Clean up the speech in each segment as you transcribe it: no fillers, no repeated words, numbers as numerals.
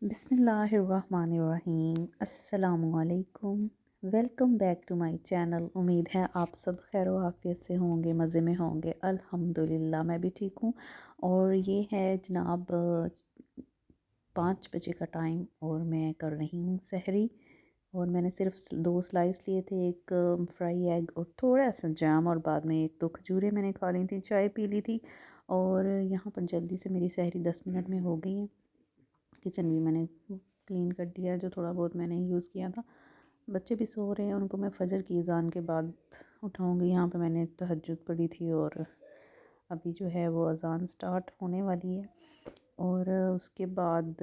بسم اللہ الرحمن الرحیم، السلام علیکم، welcome back to my channel. امید ہے آپ سب خیر و عافیت سے ہوں گے، مزے میں ہوں گے۔ الحمدللہ میں بھی ٹھیک ہوں۔ اور یہ ہے جناب 5 بجے کا ٹائم اور میں کر رہی ہوں سحری۔ اور میں نے صرف 2 سلائس لیے تھے، ایک فرائی ایگ اور تھوڑا سا جام، اور بعد میں 1-2 کھجوریں میں نے کھا لی تھیں، چائے پی لی تھی۔ اور یہاں پر جلدی سے میری سحری 10 منٹ میں ہو گئی ہے۔ کچن بھی میں نے کلین کر دیا، جو تھوڑا بہت میں نے یوز کیا تھا۔ بچے بھی سو رہے ہیں، ان کو میں فجر کی اذان کے بعد اٹھاؤں گی۔ یہاں پہ میں نے تہجد پڑھی تھی اور ابھی جو ہے وہ اذان سٹارٹ ہونے والی ہے۔ اور اس کے بعد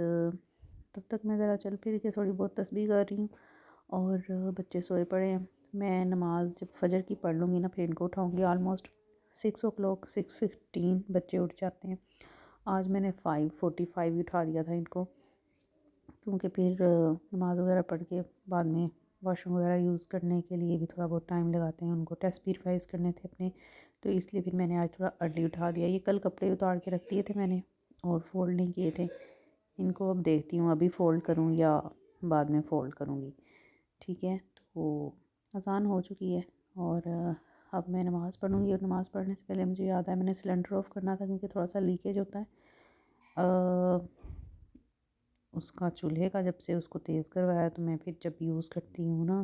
تب تک میں ذرا چل پھر کے تھوڑی بہت تسبیح کر رہی ہوں، اور بچے سوئے پڑے ہیں۔ میں نماز جب فجر کی پڑھ لوں گی نا، پھر ان کو اٹھاؤں گی۔ آلموسٹ 6 o'clock 6:15 بچے اٹھ جاتے ہیں۔ آج میں نے 5:45 اٹھا دیا تھا ان کو، کیونکہ پھر نماز وغیرہ پڑھ کے بعد میں واش روم وغیرہ یوز کرنے کے لیے بھی تھوڑا بہت ٹائم لگاتے ہیں، ان کو ٹیسٹ بھی ریوائز کرنے تھے اپنے، تو اس لیے پھر میں نے آج تھوڑا ارلی اٹھا دیا۔ یہ کل کپڑے اتار کے رکھ دیے تھے میں نے اور فولڈ نہیں کیے تھے، ان کو اب دیکھتی ہوں ابھی فولڈ کروں یا بعد میں فولڈ کروں گی، ٹھیک ہے۔ تو اذان ہو چکی ہے اور اب میں نماز پڑھوں گی، اور نماز پڑھنے سے پہلے مجھے یاد ہے میں نے سلنڈر آف کرنا تھا، کیونکہ تھوڑا سا لیکیج ہوتا ہے اس کا چولہے کا۔ جب سے اس کو تیز کروایا تو میں پھر جب یوز کرتی ہوں نا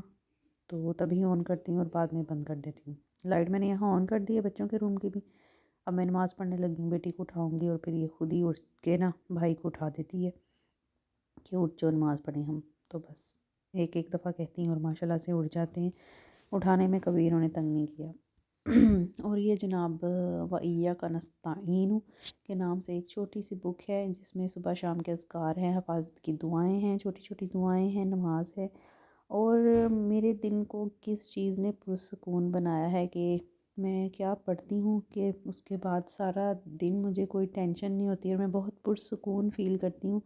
تو تبھی آن کرتی ہوں اور بعد میں بند کر دیتی ہوں۔ لائٹ میں نے یہاں آن کر دی ہے بچوں کے روم کی بھی۔ اب میں نماز پڑھنے لگی ہوں، بیٹی کو اٹھاؤں گی، اور پھر یہ خود ہی اٹھ کے نا بھائی کو اٹھا دیتی ہے کہ اٹھ جو نماز پڑھیں ہم، تو بس ایک ایک دفعہ کہتی ہیں اور ماشاءاللہ سے اٹھ جاتے ہیں۔ اٹھانے میں کبھی انہوں نے تنگ نہیں کیا۔ اور یہ جناب وَإِيَّاكَ نَسْتَعِينُ کے نام سے ایک چھوٹی سی بک ہے، جس میں صبح شام کے اذکار ہیں، حفاظت کی دعائیں ہیں، چھوٹی چھوٹی دعائیں ہیں، نماز ہے۔ اور میرے دن کو کس چیز نے پرسکون بنایا ہے کہ میں کیا پڑھتی ہوں کہ اس کے بعد سارا دن مجھے کوئی ٹینشن نہیں ہوتی، اور میں بہت پرسکون فیل کرتی ہوں،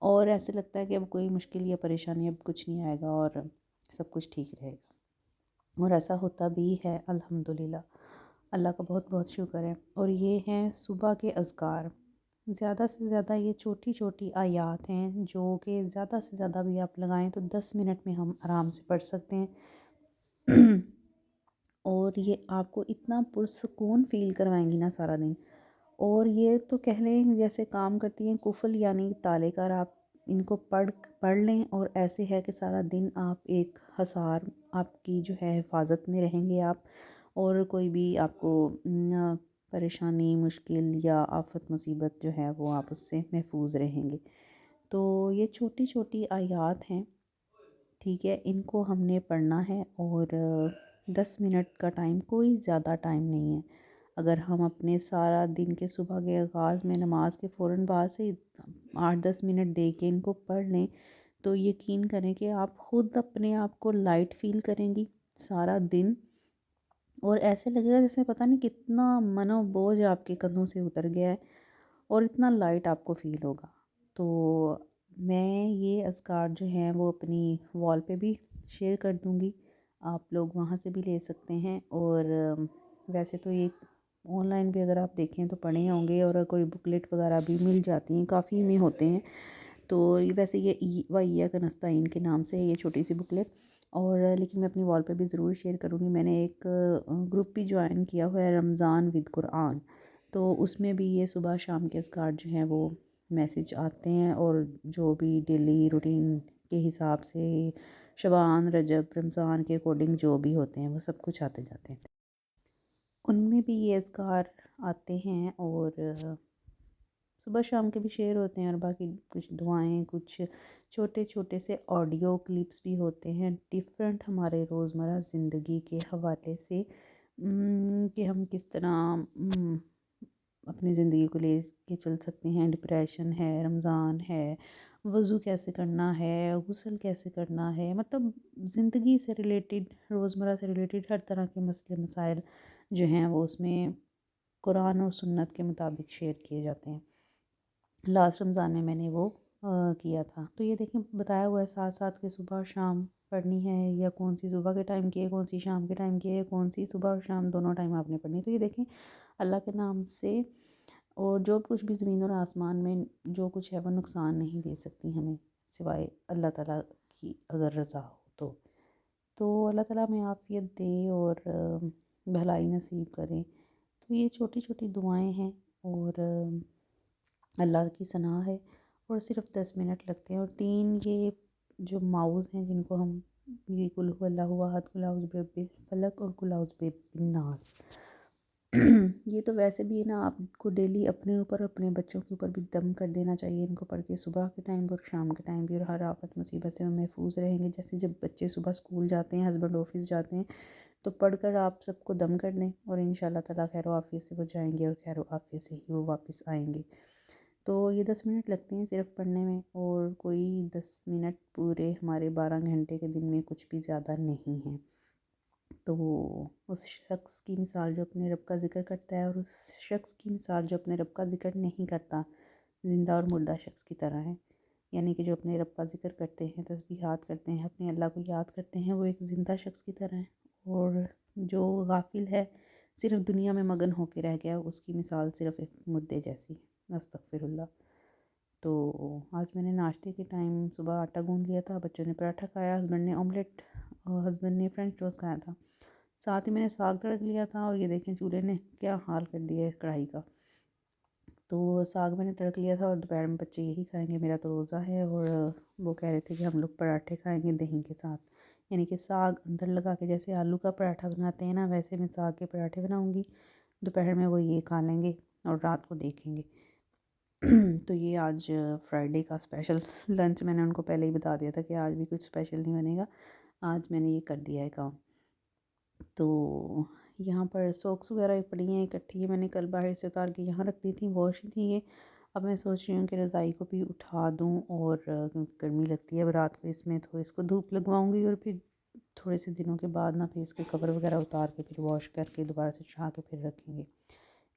اور ایسے لگتا ہے کہ اب کوئی مشکل یا پریشانی اب کچھ نہیں آئے گا اور سب کچھ ٹھیک رہے گا۔ اور ایسا ہوتا بھی ہے الحمدللہ، اللہ کا بہت بہت شکر ہے۔ اور یہ ہیں صبح کے اذکار، زیادہ سے زیادہ یہ چھوٹی چھوٹی آیات ہیں جو کہ زیادہ سے زیادہ بھی آپ لگائیں تو 10 منٹ میں ہم آرام سے پڑھ سکتے ہیں۔ اور یہ آپ کو اتنا پرسکون فیل کروائیں گی نا سارا دن۔ اور یہ تو کہہ لیں جیسے کام کرتی ہیں قفل، یعنی تالے کار۔ آپ ان کو پڑھ لیں اور ایسے ہے کہ سارا دن آپ ایک حصار آپ کی جو ہے حفاظت میں رہیں گے آپ، اور کوئی بھی آپ کو پریشانی، مشکل یا آفت مصیبت جو ہے وہ آپ اس سے محفوظ رہیں گے۔ تو یہ چھوٹی چھوٹی آیات ہیں، ٹھیک ہے، ان کو ہم نے پڑھنا ہے، اور 10 منٹ کا ٹائم کوئی زیادہ ٹائم نہیں ہے۔ اگر ہم اپنے سارا دن کے صبح کے آغاز میں نماز کے فوراً بعد سے 8-10 منٹ دے کے ان کو پڑھ لیں تو یقین کریں کہ آپ خود اپنے آپ کو لائٹ فیل کریں گی سارا دن، اور ایسے لگے گا جیسے پتہ نہیں کتنا من و بوجھ آپ کے کندھوں سے اتر گیا ہے، اور اتنا لائٹ آپ کو فیل ہوگا۔ تو میں یہ اذکار جو ہیں وہ اپنی وال پہ بھی شیئر کر دوں گی، آپ لوگ وہاں سے بھی لے سکتے ہیں۔ اور ویسے تو یہ آن لائن بھی اگر آپ دیکھیں تو پڑھے ہوں گے، اور کوئی بکلیٹ وغیرہ بھی مل جاتی ہیں، کافی میں ہوتے ہیں۔ تو ویسے یہ وَإِيَّاكَ نَسْتَعِينُ کے نام سے ہے یہ چھوٹی سی بکلیٹ، اور لیکن میں اپنی وال پہ بھی ضرور شیئر کروں گی۔ میں نے ایک گروپ بھی جوائن کیا ہوا ہے، رمضان ود قرآن، تو اس میں بھی یہ صبح شام کے اذکار جو ہیں وہ میسیج آتے ہیں، اور جو بھی ڈیلی روٹین کے حساب سے شعبان، رجب، رمضان کے اکارڈنگ جو بھی ہوتے ہیں وہ سب کچھ آتے جاتے ہیں، ان میں بھی یہ اذکار آتے ہیں، اور صبح شام کے بھی شیئر ہوتے ہیں، اور باقی کچھ دعائیں، کچھ چھوٹے چھوٹے سے آڈیو کلپس بھی ہوتے ہیں ڈیفرنٹ ہمارے روزمرہ زندگی کے حوالے سے، کہ ہم کس طرح اپنی زندگی کو لے کے چل سکتے ہیں۔ ڈپریشن ہے، رمضان ہے، وضو کیسے کرنا ہے، غسل کیسے کرنا ہے، مطلب زندگی سے ریلیٹڈ، روزمرہ سے ریلیٹڈ ہر طرح کے مسئلے مسائل جو ہیں وہ اس میں قرآن اور سنت کے مطابق شیئر کیے جاتے ہیں۔ لاسٹ رمضان میں نے وہ کیا تھا، تو یہ دیکھیں بتایا ہوا ہے ساتھ ساتھ کہ صبح اور شام پڑھنی ہے، یا کون سی صبح کے ٹائم کی ہے، کون سی شام کے ٹائم کی ہے، کون سی صبح اور شام دونوں ٹائم آپ نے پڑھنی ہے۔ تو یہ دیکھیں اللہ کے نام سے اور جو کچھ بھی زمین اور آسمان میں جو کچھ ہے وہ نقصان نہیں دے سکتی ہمیں، سوائے اللہ تعالیٰ کی اگر رضا ہو تو اللہ تعالیٰ ہمیں عافیت دے اور بھلائی نصیب کرے۔ تو یہ چھوٹی چھوٹی دعائیں ہیں اور اللہ کی ثنا ہے، اور صرف 10 منٹ لگتے ہیں، اور 3 یہ جو ماؤز ہیں جن کو ہم یہ قل هو اللہ احد، قل اعوذ برب الفلق اور قل اعوذ برب الناس، یہ تو ویسے بھی نا آپ کو ڈیلی اپنے اوپر اپنے بچوں کے اوپر بھی دم کر دینا چاہیے، ان کو پڑھ کے صبح کے ٹائم بھی اور شام کے ٹائم بھی، اور ہر آفت مصیبت سے وہ محفوظ رہیں گے۔ جیسے جب بچے صبح اسکول جاتے ہیں، ہسبینڈ آفس جاتے ہیں، تو پڑھ کر آپ سب کو دم کر دیں، اور انشاءاللہ تعالیٰ خیر و عافیت سے وہ جائیں گے اور خیر و عافیت سے ہی وہ واپس آئیں گے۔ تو یہ 10 منٹ لگتے ہیں صرف پڑھنے میں، اور کوئی 10 منٹ پورے ہمارے 12 گھنٹے کے دن میں کچھ بھی زیادہ نہیں ہیں۔ تو اس شخص کی مثال جو اپنے رب کا ذکر کرتا ہے، اور اس شخص کی مثال جو اپنے رب کا ذکر نہیں کرتا، زندہ اور مردہ شخص کی طرح ہے۔ یعنی کہ جو اپنے رب کا ذکر کرتے ہیں، تسبیحات کرتے ہیں، اپنے اللہ کو یاد کرتے ہیں، وہ ایک زندہ شخص کی طرح ہے، اور جو غافل ہے، صرف دنیا میں مگن ہو کے رہ گیا، اس کی مثال صرف ایک مردے جیسی ہے۔ استغفر اللہ۔ تو آج میں نے ناشتے کے ٹائم صبح آٹا گوندھ لیا تھا، بچوں نے پراٹھا کھایا، ہسبینڈ نے آملیٹ، ہسبینڈ نے فرینچ ٹوسٹ کھایا تھا، ساتھ ہی میں نے ساگ تڑک لیا تھا، اور یہ دیکھیں چولہے نے کیا حال کر دیا ہے کڑھائی کا۔ تو ساگ میں نے تڑک لیا تھا، اور دوپہر میں بچے یہی کھائیں گے، میرا تو روزہ ہے، اور وہ کہہ رہے تھے کہ ہم لوگ پراٹھے کھائیں گے دہی کے ساتھ، یعنی کہ ساگ اندر لگا کے جیسے آلو کا پراٹھا بناتے ہیں نا، ویسے میں ساگ کے پراٹھے بناؤں گی، دوپہر میں وہ یہ کھا لیں گے اور رات کو دیکھیں گے۔ تو یہ آج فرائیڈے کا اسپیشل لنچ، میں نے ان کو پہلے ہی بتا دیا تھا کہ آج بھی کچھ اسپیشل نہیں بنے گا، آج میں نے یہ کر دیا ہے کام۔ تو یہاں پر سوکس وغیرہ پڑی ہیں اکٹھی، میں نے کل باہر سے اتار کے یہاں رکھ دی تھیں، واش ہی تھی یہ۔ اب میں سوچ رہی ہوں کہ رضائی کو بھی اٹھا دوں، اور کیونکہ گرمی لگتی ہے اب رات کو، اس میں تو اس کو دھوپ لگواؤں گی، اور پھر تھوڑے سے دنوں کے بعد نا پھر اس کے کور وغیرہ اتار کے پھر واش کر کے دوبارہ سے چڑھا کے پھر رکھیں گے۔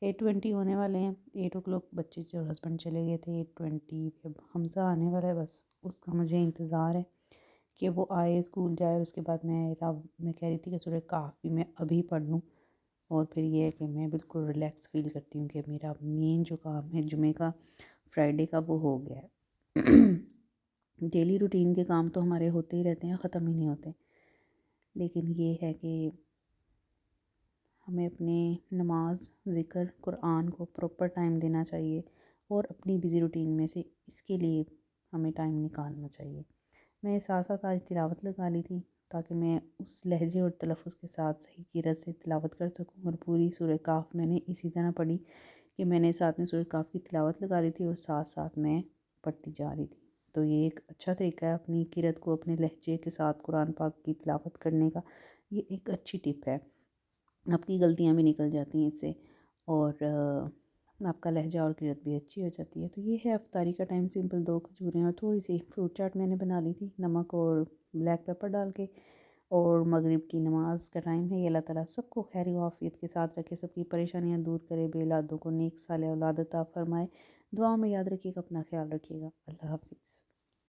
8:20 ہونے والے ہیں، 8 او کلاک بچے جو ہسبینڈ چلے گئے تھے، 8:20 پہ حمزہ آنے والا ہے، بس اس کا مجھے انتظار ہے کہ وہ آئے، اسکول جائے، اور اس کے بعد میں کہہ رہی تھی کہ سورہ کہف بھی میں ابھی پڑھ لوں، اور پھر یہ ہے کہ میں بالکل ریلیکس فیل کرتی ہوں کہ میرا مین جو کام ہے جمعہ کا، فرائیڈے کا، وہ ہو گیا ہے۔ ڈیلی روٹین کے کام تو ہمارے ہوتے ہی رہتے ہیں، ختم ہی نہیں ہوتے، لیکن یہ ہے کہ ہمیں اپنے نماز، ذکر، قرآن کو پراپر ٹائم دینا چاہیے، اور اپنی بزی روٹین میں سے اس کے لیے ہمیں ٹائم نکالنا چاہیے۔ میں ساتھ ساتھ آج تلاوت لگا لی تھی تاکہ میں اس لہجے اور تلفظ کے ساتھ صحیح قرأت سے تلاوت کر سکوں، اور پوری سورہ کہف میں نے اسی طرح پڑھی کہ میں نے ساتھ میں سورہ کہف کی تلاوت لگا لی تھی، اور ساتھ ساتھ میں پڑھتی جا رہی تھی۔ تو یہ ایک اچھا طریقہ ہے اپنی قرأت کو اپنے لہجے کے ساتھ قرآن پاک کی تلاوت کرنے کا، یہ ایک اچھی ٹپ ہے، آپ کی غلطیاں بھی نکل جاتی ہیں اس سے، اور آپ کا لہجہ اور قرأت بھی اچھی ہو جاتی ہے۔ تو یہ ہے افطاری کا ٹائم، سمپل 2 کھجوریں اور تھوڑی سی فروٹ چاٹ میں نے بنا لی تھی، نمک اور بلیک پیپر ڈال کے، اور مغرب کی نماز کا ٹائم ہے۔ یہ اللہ تعالیٰ سب کو خیر و عافیت کے ساتھ رکھے، سب کی پریشانیاں دور کرے، بے اولادوں کو نیک صالح اولاد عطا فرمائے۔ دعاؤں میں یاد رکھیے گا، اپنا خیال رکھیے گا۔ اللہ حافظ۔